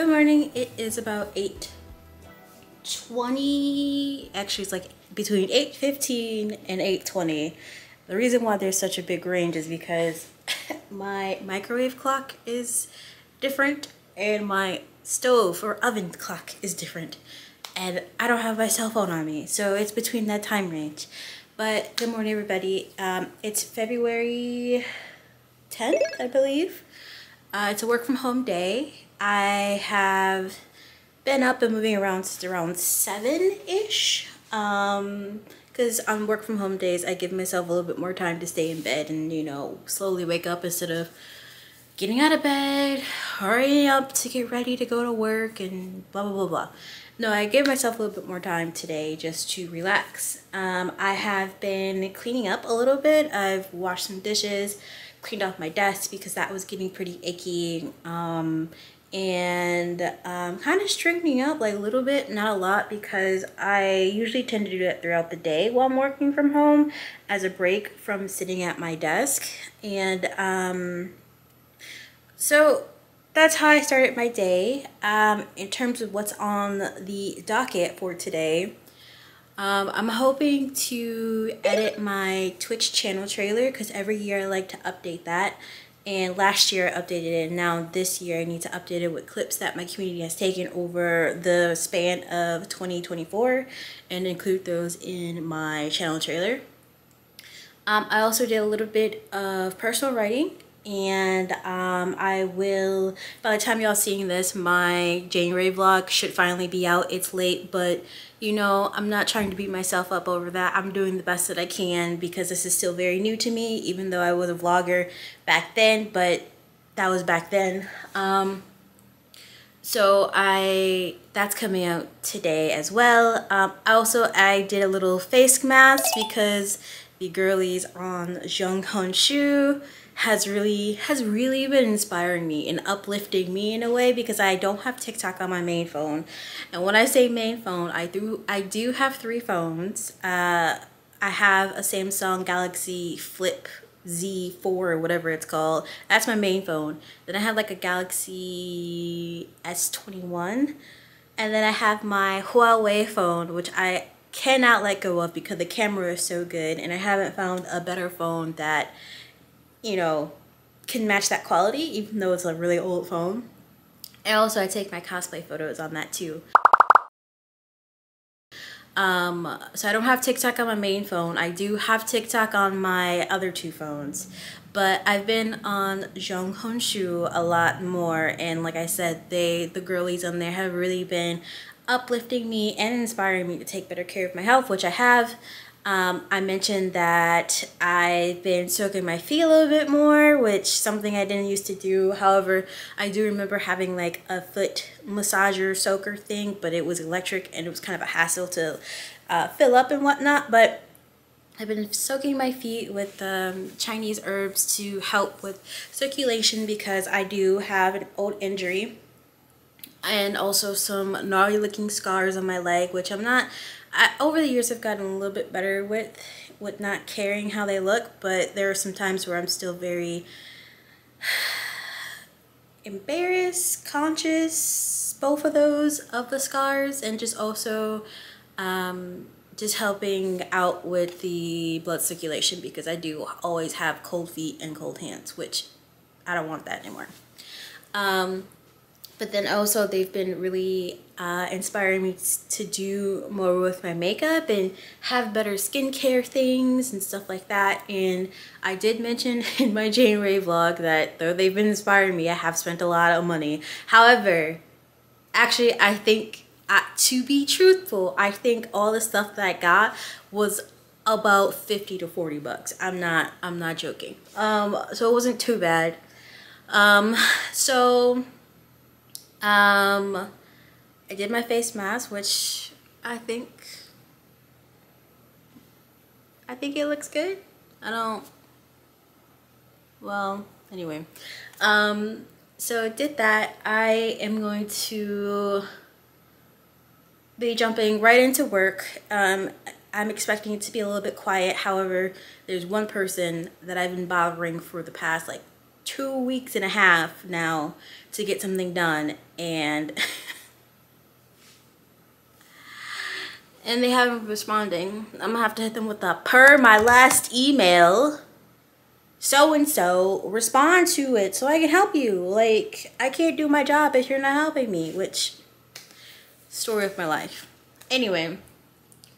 Good morning. It is about 8:20. Actually, it's like between 8:15 and 8:20. The reason why there's such a big range is because my microwave clock is different and my stove or oven clock is different. And I don't have my cell phone on me, so it's between that time range. But good morning, everybody. It's February 10th, I believe. It's a work from home day. I have been up and moving around since around 7-ish. Because on work from home days, I give myself a little bit more time to stay in bed and, you know, slowly wake up instead of getting out of bed, hurrying up to get ready to go to work and blah, blah, blah, blah. No, I gave myself a little bit more time today just to relax. I have been cleaning up a little bit. I've washed some dishes, cleaned off my desk because that was getting pretty icky. And kind of straightening up like a little bit, not a lot, because I usually tend to do that throughout the day while I'm working from home as a break from sitting at my desk. And so that's how I started my day. In terms of what's on the docket for today, I'm hoping to edit my Twitch channel trailer because every year I like to update that. And last year I updated it, and now this year I need to update it with clips that my community has taken over the span of 2024 and include those in my channel trailer. I also did a little bit of personal writing, and I will, by the time y'all seeing this, my January vlog should finally be out. It's late, but you know, I'm not trying to beat myself up over that. I'm doing the best that I can because this is still very new to me, even though I was a vlogger back then, but that was back then. So that's coming out today as well. I did a little face mask because the girlies on Goin has really been inspiring me and uplifting me in a way, because I don't have TikTok on my main phone. And when I say main phone, I do have 3 phones. I have a Samsung Galaxy Flip Z4 or whatever it's called. That's my main phone. Then I have like a Galaxy S21. And then I have my Huawei phone, which I cannot let go of because the camera is so good, and I haven't found a better phone that, you know, can match that quality, even though it's a really old phone. And also I take my cosplay photos on that too. So I don't have TikTok on my main phone. I do have TikTok on my other 2 phones, but I've been on Goin a lot more, and like I said, the girlies on there have really been uplifting me and inspiring me to take better care of my health, which I have. I mentioned that I've been soaking my feet a little bit more, which something I didn't used to do. However, I do remember having like a foot massager soaker thing, but it was electric and it was kind of a hassle to fill up and whatnot. But I've been soaking my feet with Chinese herbs to help with circulation because I do have an old injury and also some gnarly looking scars on my leg, which over the years I've gotten a little bit better with not caring how they look, but there are some times where I'm still very embarrassed, conscious, both of those, of the scars, and just also just helping out with the blood circulation, because I do always have cold feet and cold hands, which I don't want that anymore. But then also they've been really inspiring me to do more with my makeup and have better skincare things and stuff like that. And I did mention in my January vlog that though they've been inspiring me, I have spent a lot of money. However, actually I think, to be truthful, I think all the stuff that I got was about 50 to 40 bucks. I'm not joking. So it wasn't too bad. I did my face mask, which I think it looks good. Well, anyway. So I did that. I am going to be jumping right into work. I'm expecting it to be a little bit quiet. However, there's one person that I've been bothering for the past like 2.5 weeks now to get something done, and and they haven't been responding. I'm gonna have to hit them with a per my last email, so and so, respond to it so I can help you. Like, I can't do my job if you're not helping me, which, story of my life. Anyway,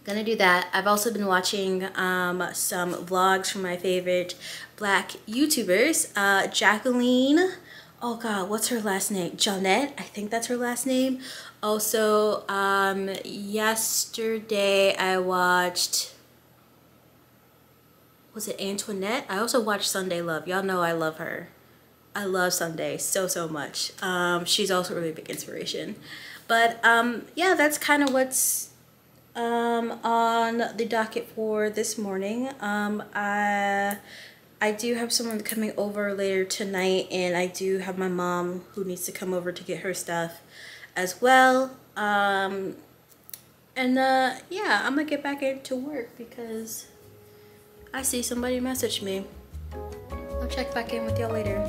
gonna do that. I've also been watching some vlogs from my favorite Black YouTubers. Jacqueline, oh god, what's her last name? Jeanette, I think that's her last name. Also, yesterday I watched, was it Antoinette? I also watched Sunday Love. Y'all know I love her. I love Sunday so much. She's also a really big inspiration. But yeah, that's kind of what's on the docket for this morning. I do have someone coming over later tonight, and I do have my mom who needs to come over to get her stuff as well. Yeah, I'm gonna get back into work because I see somebody message me. I'll check back in with y'all later.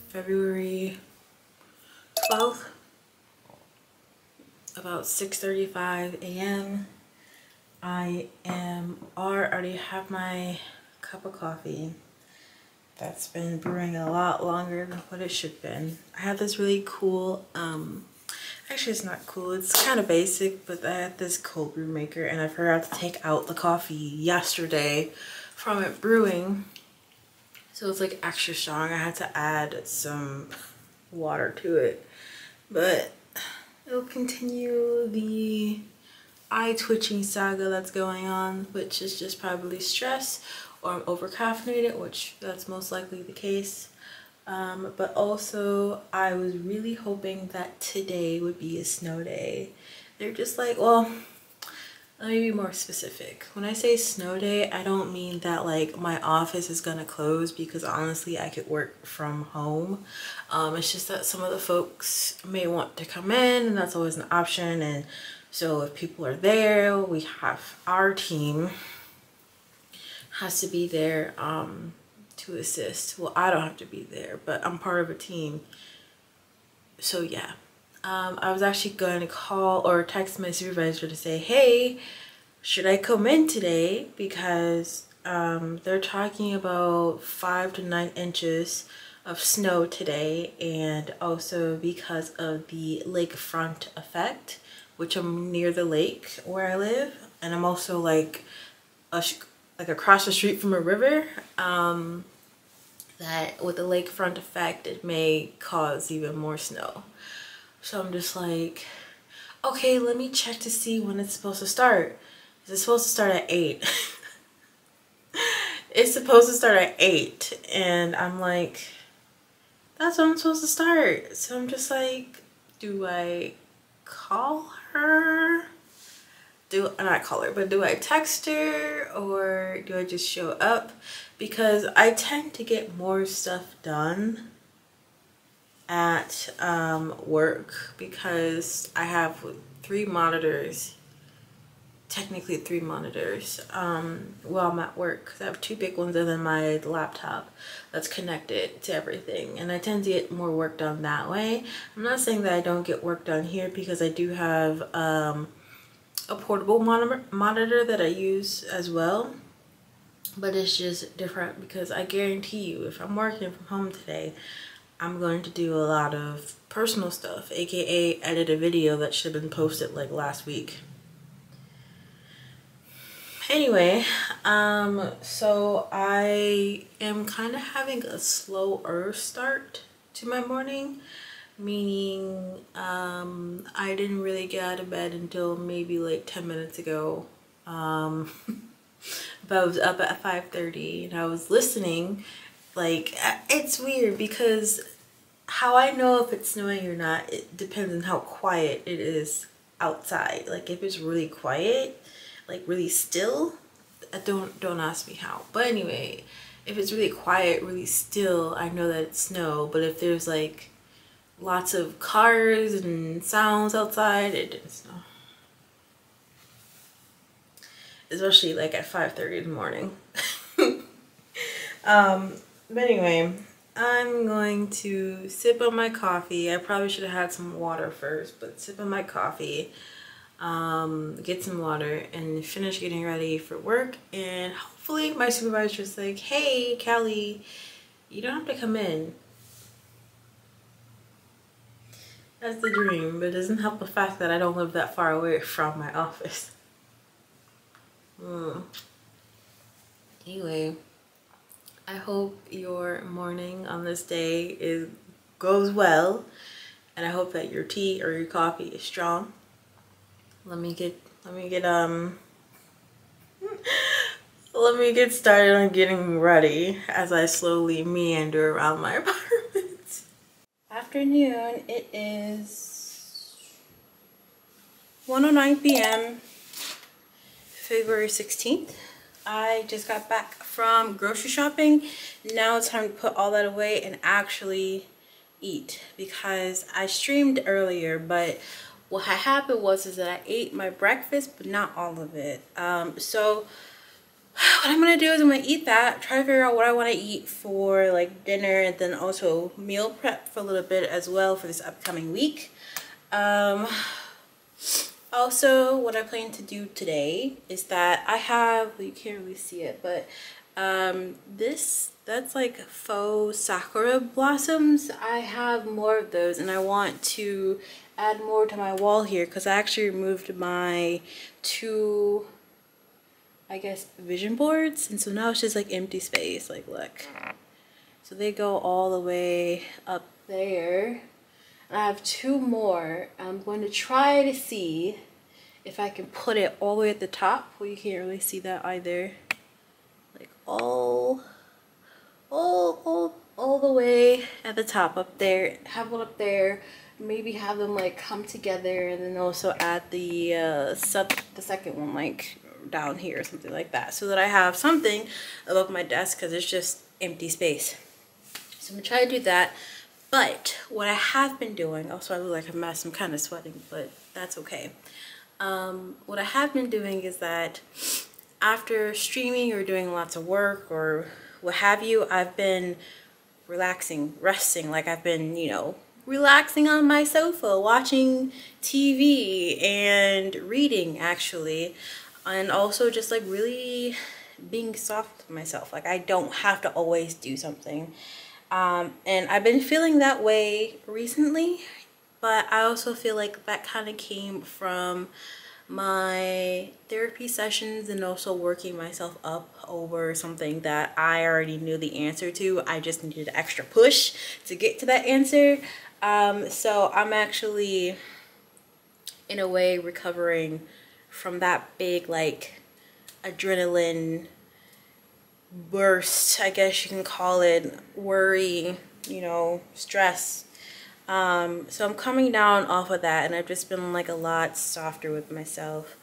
February 12th, about 6:35 a.m. I already have my cup of coffee that's been brewing a lot longer than what it should have been. I have this really cool, actually it's not cool, it's kind of basic, but I have this cold brew maker, and I forgot to take out the coffee yesterday from it brewing. So it's like extra strong. I had to add some water to it, but it'll continue the eye twitching saga that's going on, which is just probably stress, or I'm over caffeinated, which that's most likely the case. But also I was really hoping that today would be a snow day. They're just like, well, let me be more specific. When I say snow day, I don't mean that like my office is gonna close, because honestly I could work from home. It's just that some of the folks may want to come in, and that's always an option. And so if people are there, we have our team has to be there to assist. Well, I don't have to be there, but I'm part of a team. So yeah. I was actually going to call or text my supervisor to say, hey, should I come in today? Because they're talking about 5 to 9 inches of snow today, and also because of the lakefront effect, which I'm near the lake where I live, and I'm also like across the street from a river. That with the lakefront effect, it may cause even more snow. So I'm just like, okay, let me check to see when it's supposed to start. Is it supposed to start at 8? It's supposed to start at 8. And I'm like, that's when I'm supposed to start. So I'm just like, do I call her? Not call her, but do I text her, or do I just show up? Because I tend to get more stuff done at work, because I have 3 monitors technically 3 monitors while I'm at work, because I have 2 big ones and then my laptop that's connected to everything, and I tend to get more work done that way. I'm not saying that I don't get work done here, because I do have a portable monitor that I use as well, but it's just different because I guarantee you, if I'm working from home today, I'm going to do a lot of personal stuff, aka edit a video that should have been posted like last week. Anyway, so I am kind of having a slower start to my morning, meaning I didn't really get out of bed until maybe like 10 minutes ago. But I was up at 5:30 and I was listening. Like, it's weird because how I know if it's snowing or not, it depends on how quiet it is outside. Like, if it's really quiet, like really still, don't ask me how, but anyway, if it's really quiet, really still, I know that it's snow. But if there's like lots of cars and sounds outside, it didn't snow, especially like at 5:30 in the morning. But anyway, I'm going to sip on my coffee. I probably should have had some water first, but sip on my coffee, get some water, and finish getting ready for work. And hopefully my supervisor's like, hey Callie, you don't have to come in. That's the dream, but it doesn't help the fact that I don't live that far away from my office. Anyway, I hope your morning on this day goes well, and I hope that your tea or your coffee is strong. Let me get started on getting ready as I slowly meander around my apartment. Afternoon, it is 1:09 p.m. February 16th. I just got back from grocery shopping. Now it's time to put all that away and actually eat, because I streamed earlier, but what had happened was that I ate my breakfast, but not all of it. So what I'm gonna do is I'm gonna eat that, try to figure out what I want to eat for like dinner, and then also meal prep for a little bit as well for this upcoming week. Also, what I plan to do today is that I have, well, you can't really see it, but that's like faux sakura blossoms. I have more of those, and I want to add more to my wall here because I actually removed my 2, I guess, vision boards, and so now it's just like empty space. Like, look, so they go all the way up there, and I have 2 more. I'm going to try to see if I can put it all the way at the top. Well, you can't really see that either. Like all the way at the top up there. Have one up there. Maybe have them like come together, and then also add the second one like down here or something like that, so that I have something above my desk because it's just empty space. So I'm gonna try to do that. But what I have been doing, also I look like a mess, I'm kind of sweating, but that's okay. What I have been doing is that after streaming or doing lots of work or what have you, I've been relaxing, resting. Like, I've been, you know, relaxing on my sofa, watching TV and reading, actually, and also just like really being soft with myself. Like, I don't have to always do something. And I've been feeling that way recently, but I also feel like that kind of came from my therapy sessions and also working myself up over something that I already knew the answer to. I just needed an extra push to get to that answer. So I'm actually, in a way, recovering from that big, like, adrenaline burst, I guess you can call it, worry, you know, stress. So I'm coming down off of that, and I've just been like a lot softer with myself.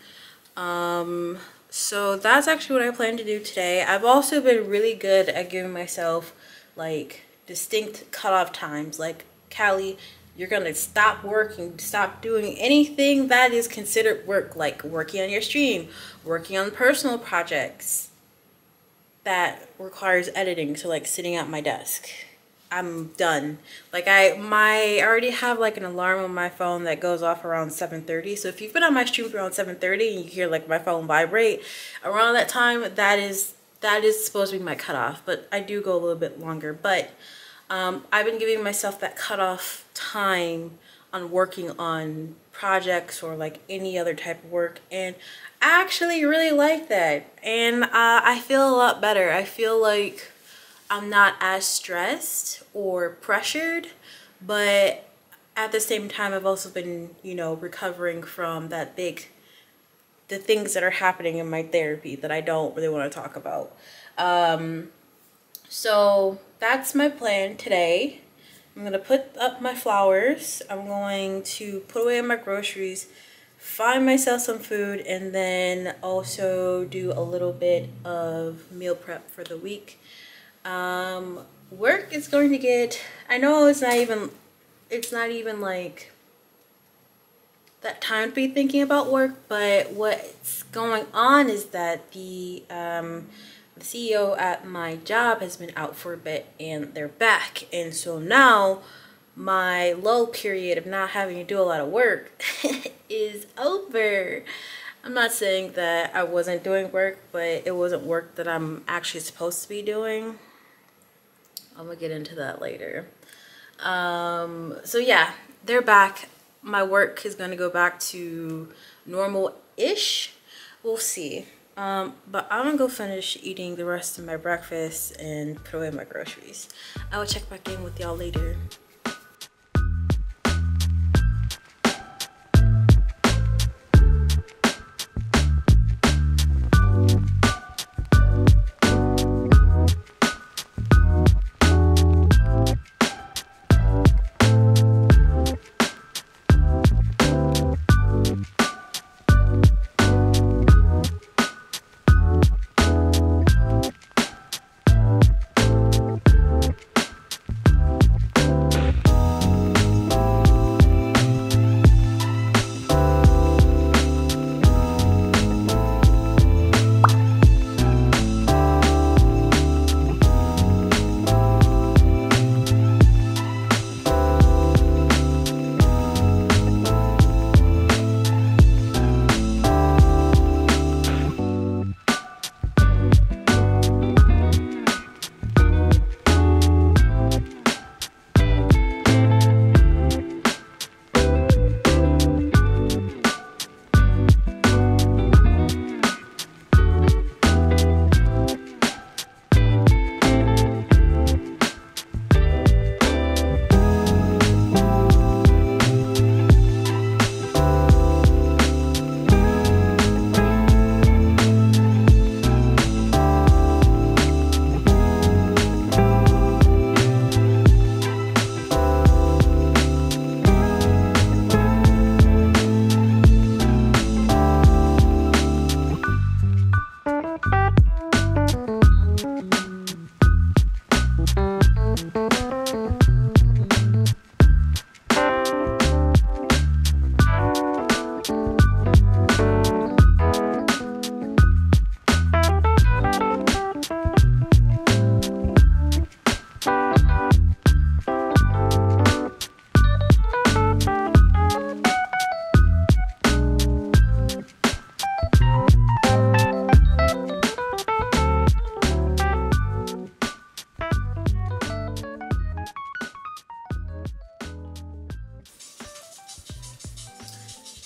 So that's actually what I plan to do today. I've also been really good at giving myself like distinct cutoff times. Like, Callie, You're gonna stop working, stop doing anything that is considered work, like working on your stream, working on personal projects that requires editing. So like sitting at my desk, I'm done. Like I already have like an alarm on my phone that goes off around 7:30. So if you've been on my stream around 7:30 and you hear like my phone vibrate around that time, that is supposed to be my cutoff. But I do go a little bit longer. But I've been giving myself that cutoff time on working on projects or like any other type of work, and I actually really like that, and I feel a lot better. I feel like I'm not as stressed or pressured, but at the same time I've also been, you know, recovering from the things that are happening in my therapy that I don't really want to talk about. So that's my plan today. I'm going to put up my flowers. I'm going to put away my groceries, find myself some food, and then also do a little bit of meal prep for the week. Work is going to get, I know it's not even like that time to be thinking about work, but what's going on is that the CEO at my job has been out for a bit and they're back, and so now my lull period of not having to do a lot of work is over. I'm not saying that I wasn't doing work, but it wasn't work that I'm actually supposed to be doing. I'm gonna get into that later. So yeah, they're back. My work is gonna go back to normal-ish. We'll see. But I'm gonna go finish eating the rest of my breakfast and put away my groceries. I will check back in with y'all later.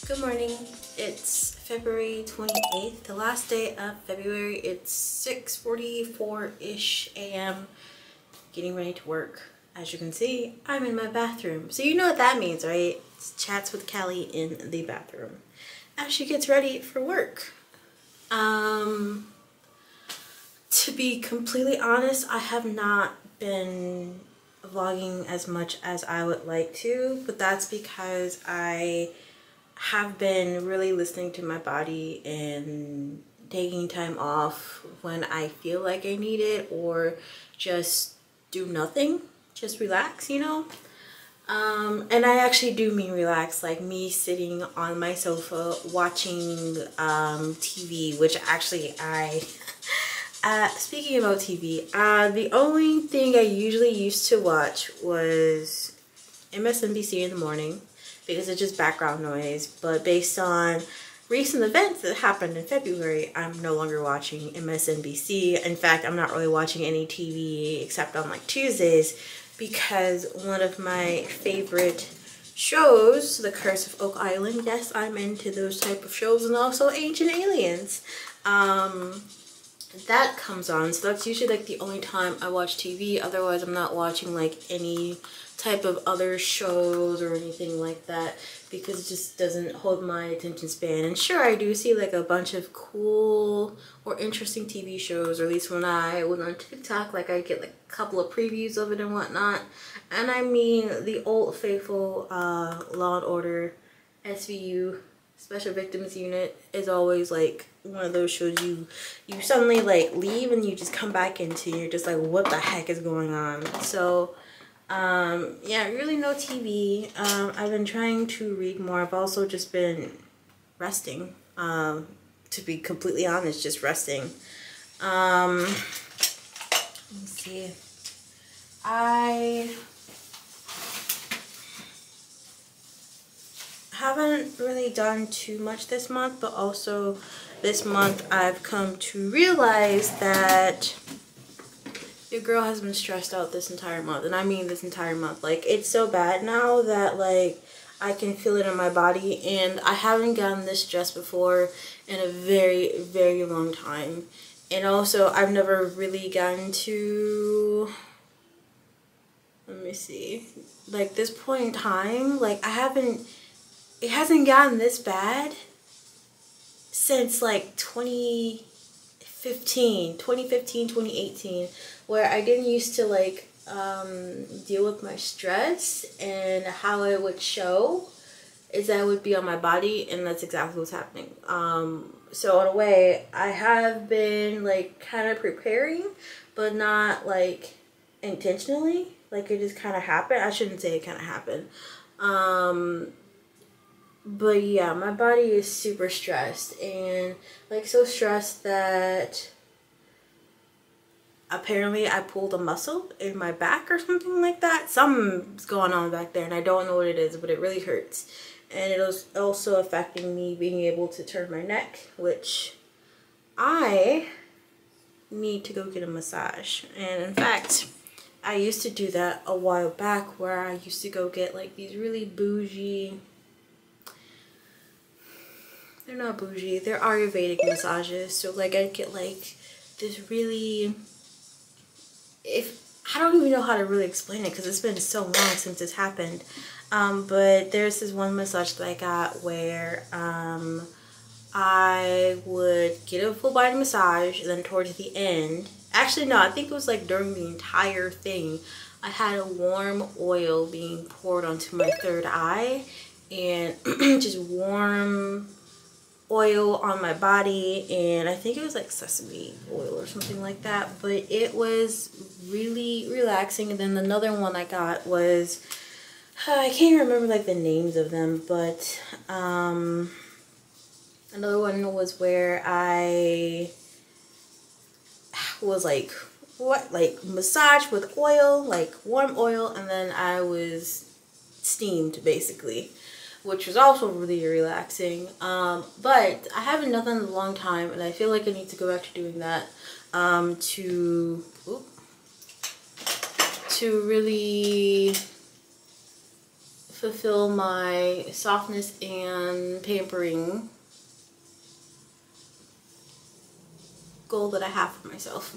Good morning. It's February 28th, the last day of February. It's 6:44-ish a.m. Getting ready to work. As you can see, I'm in my bathroom. So you know what that means, right? It's chats with Callie in the bathroom as she gets ready for work. To be completely honest, I have not been vlogging as much as I would like to, but that's because I have been really listening to my body and taking time off when I feel like I need it, or just do nothing, just relax, you know. And I actually do mean relax, like me sitting on my sofa watching TV, which actually speaking about TV, the only thing I usually used to watch was MSNBC in the morning because it's just background noise. But based on recent events that happened in February, I'm no longer watching MSNBC. In fact, I'm not really watching any TV except on like Tuesdays because one of my favorite shows, The Curse of Oak Island, yes, I'm into those type of shows, and also Ancient Aliens. That comes on, so that's usually like the only time I watch TV. Otherwise, I'm not watching like any type of other shows or anything like that because it just doesn't hold my attention span. And sure, I do see like a bunch of cool or interesting TV shows, or at least when I was on TikTok, like I get like a couple of previews of it and whatnot. And I mean the old faithful Law and Order SVU, Special Victims Unit, is always like one of those shows you suddenly like leave and you just come back into, you're just like, what the heck is going on? So yeah, really no TV. I've been trying to read more. I've also just been resting, to be completely honest, just resting. Let me see. I haven't really done too much this month, but also this month I've come to realize that your girl has been stressed out this entire month. And I mean this entire month. Like, it's so bad now that like I can feel it in my body, and I haven't gotten this stressed before in a very, very long time. And also I've never really gotten to, let me see, like this point in time, like it hasn't gotten this bad since like 2018, where I didn't used to like deal with my stress, and how it would show is that it would be on my body, and that's exactly what's happening. So in a way, I have been like kind of preparing, but not like intentionally. Like, it just kind of happened. I shouldn't say it kind of happened. But yeah, my body is super stressed, and like so stressed that apparently I pulled a muscle in my back or something like that. Something's going on back there, and I don't know what it is, but it really hurts. And it was also affecting me being able to turn my neck, which I need to go get a massage. And in fact, I used to do that a while back, where I used to go get like these really bougie, they're not bougie, they're Ayurvedic massages. So like I'd get like this really, I don't even know how to really explain it because it's been so long since this happened. But there's this one massage that I got where I would get a full body massage, and then towards the end, actually no, I think it was like during the entire thing, I had a warm oil being poured onto my third eye, and just warm oil on my body, and I think it was like sesame oil or something like that, but it was really relaxing. And then another one I got was, I can't remember like the names of them, but another one was where I was like, what, like massage with oil, like warm oil, and then I was steamed basically, which was also really relaxing. But I haven't done that in a long time, and I feel like I need to go back to doing that to really fulfill my softness and pampering goal that I have for myself.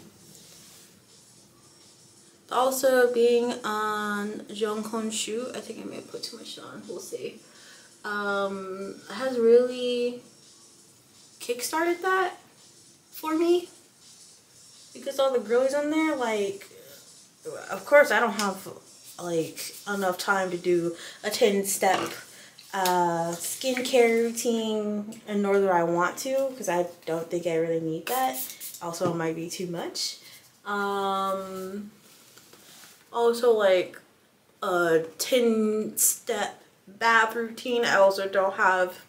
Also, being on Jeong shoe, I think I may have put too much on, we'll see, has really kickstarted that for me, because all the girlies on there, like, of course I don't have like enough time to do a 10-step skincare routine, and nor do I want to, because I don't think I really need that. Also, it might be too much. Also, like, a 10-step bath routine. I also don't have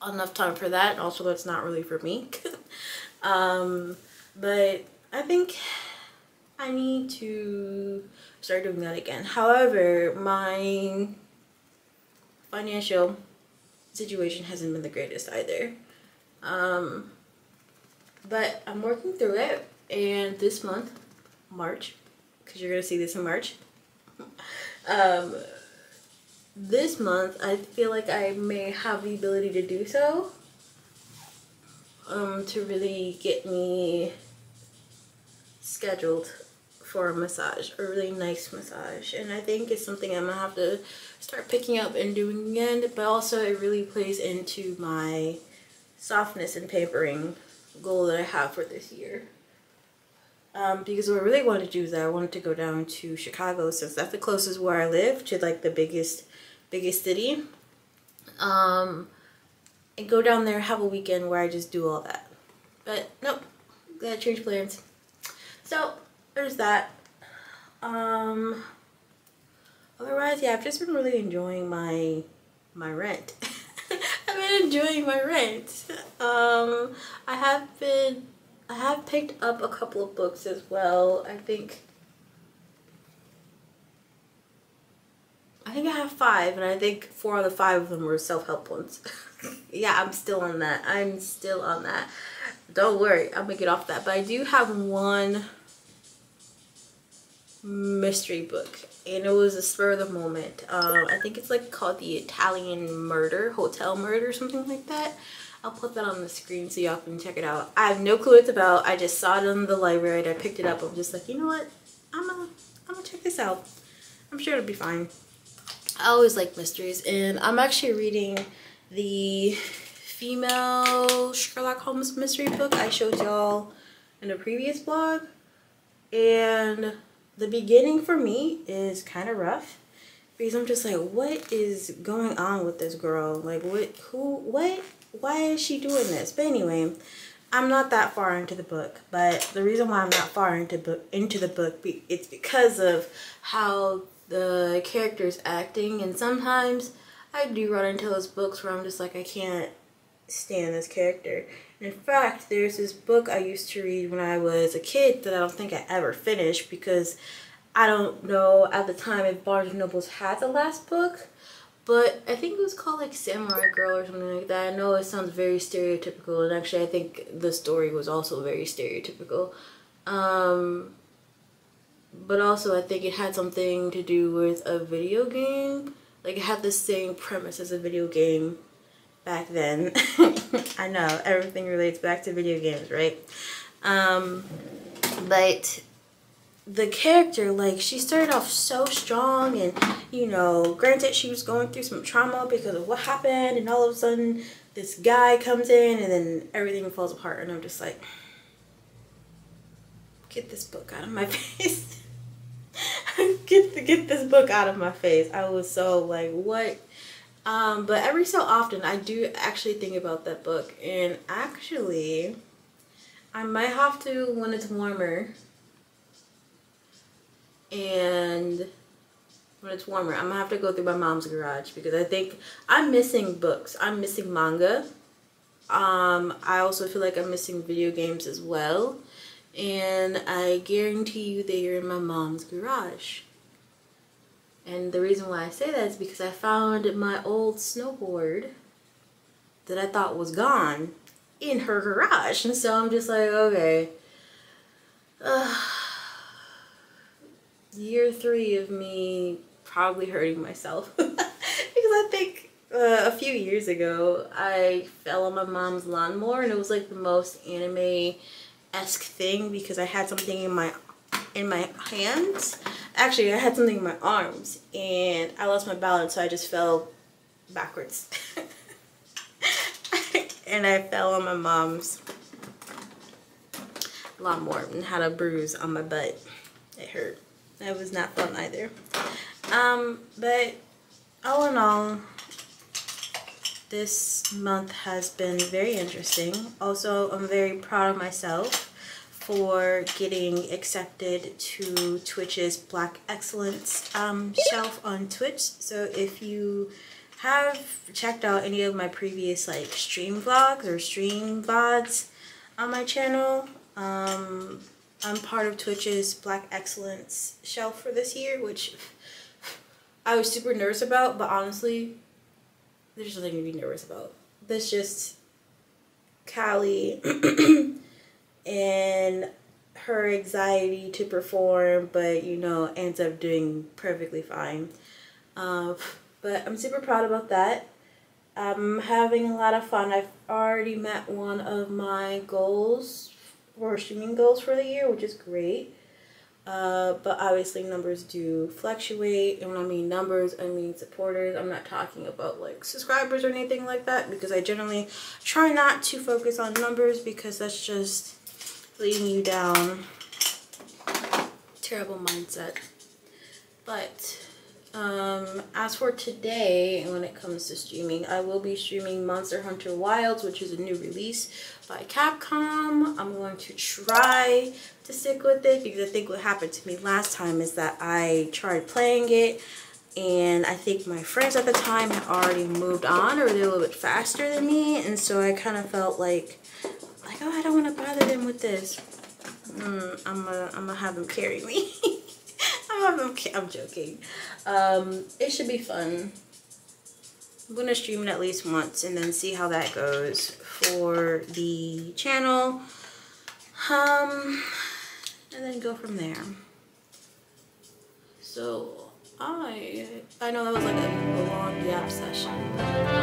enough time for that. Also, that's not really for me. But I think I need to start doing that again. However, my financial situation hasn't been the greatest either. But I'm working through it, and this month, March, because you're gonna see this in March, this month I feel like I may have the ability to do so, to really get me scheduled for a massage, a really nice massage. And I think it's something I'm gonna have to start picking up and doing again, but also it really plays into my softness and pampering goal that I have for this year. Because what I really want to do is that I wanted to go down to Chicago, since that's the closest where I live to like the biggest city, and go down there, have a weekend where I just do all that. But nope, gotta change plans. So there's that. Otherwise, yeah, I've just been really enjoying my rent. I've been enjoying my rent. I have picked up a couple of books as well. I think I have 5, and I think 4 out of 5 of them were self-help ones. Yeah, I'm still on that. I'm still on that. Don't worry, I'm gonna get off that. But I do have one mystery book, and it was a spur of the moment. I think it's like called The Italian Murder, Hotel Murder, something like that. I'll put that on the screen so y'all can check it out. I have no clue what it's about. I just saw it in the library and I picked it up. I'm just like, you know what? I'm gonna check this out. I'm sure it'll be fine. I always like mysteries, and I'm actually reading the female Sherlock Holmes mystery book I showed y'all in a previous vlog. And the beginning for me is kind of rough, because I'm just like, what is going on with this girl? Like, why is she doing this? But anyway, I'm not that far into the book. But the reason why I'm not far into the book, it's because of how the character's acting. And sometimes I do run into those books where I'm just like, I can't stand this character. In fact, there's this book I used to read when I was a kid that I don't think I ever finished, because I don't know at the time if Barnes & Nobles had the last book, but I think it was called like Samurai Girl or something like that. I know it sounds very stereotypical, and actually I think the story was also very stereotypical. But also I think it had something to do with a video game. Like, it had the same premise as a video game back then. I know, everything relates back to video games, right? But the character, like, she started off so strong, and, you know, granted she was going through some trauma because of what happened, and all of a sudden this guy comes in and then everything falls apart, and I'm just like, get this book out of my face. get this book out of my face. I was so like, what? But every so often I do actually think about that book, and actually I might have to, when it's warmer, and when it's warmer, I'm gonna have to go through my mom's garage, because I think I'm missing books. I'm missing manga. I also feel like I'm missing video games as well, and I guarantee you they are in my mom's garage. And the reason why I say that is because I found my old snowboard that I thought was gone in her garage. And so I'm just like, okay. Year 3 of me probably hurting myself. Because I think a few years ago I fell on my mom's lawnmower, and it was like the most anime-esque thing, because I had something in my hands. Actually, I had something in my arms, and I lost my balance, so I just fell backwards. And I fell on my mom's lawnmower and had a bruise on my butt. It hurt. That was not fun either. But all in all, this month has been very interesting. Also, I'm very proud of myself for getting accepted to Twitch's Black Excellence shelf on Twitch. So if you have checked out any of my previous like stream vlogs or stream VODs on my channel, I'm part of Twitch's Black Excellence shelf for this year, which I was super nervous about, but honestly, there's nothing to be nervous about. That's just Callie and her anxiety to perform, but you know, ends up doing perfectly fine. But I'm super proud about that. I'm having a lot of fun. I've already met one of my goals, or streaming goals for the year, which is great. But obviously numbers do fluctuate, and when I mean numbers, I mean supporters. I'm not talking about like subscribers or anything like that, because I generally try not to focus on numbers, because that's just leading you down terrible mindset. But as for today, when it comes to streaming, I will be streaming Monster Hunter Wilds, which is a new release by Capcom. I'm going to try to stick with it, because I think what happened to me last time is that I tried playing it, and I think my friends at the time had already moved on, or they're a little bit faster than me, and so I kind of felt like, oh, I don't want to bother them with this. I'm gonna have them carry me. I'm joking. It should be fun. I'm gonna stream it at least once and then see how that goes for the channel. And then go from there. So I know that was like a long yap session.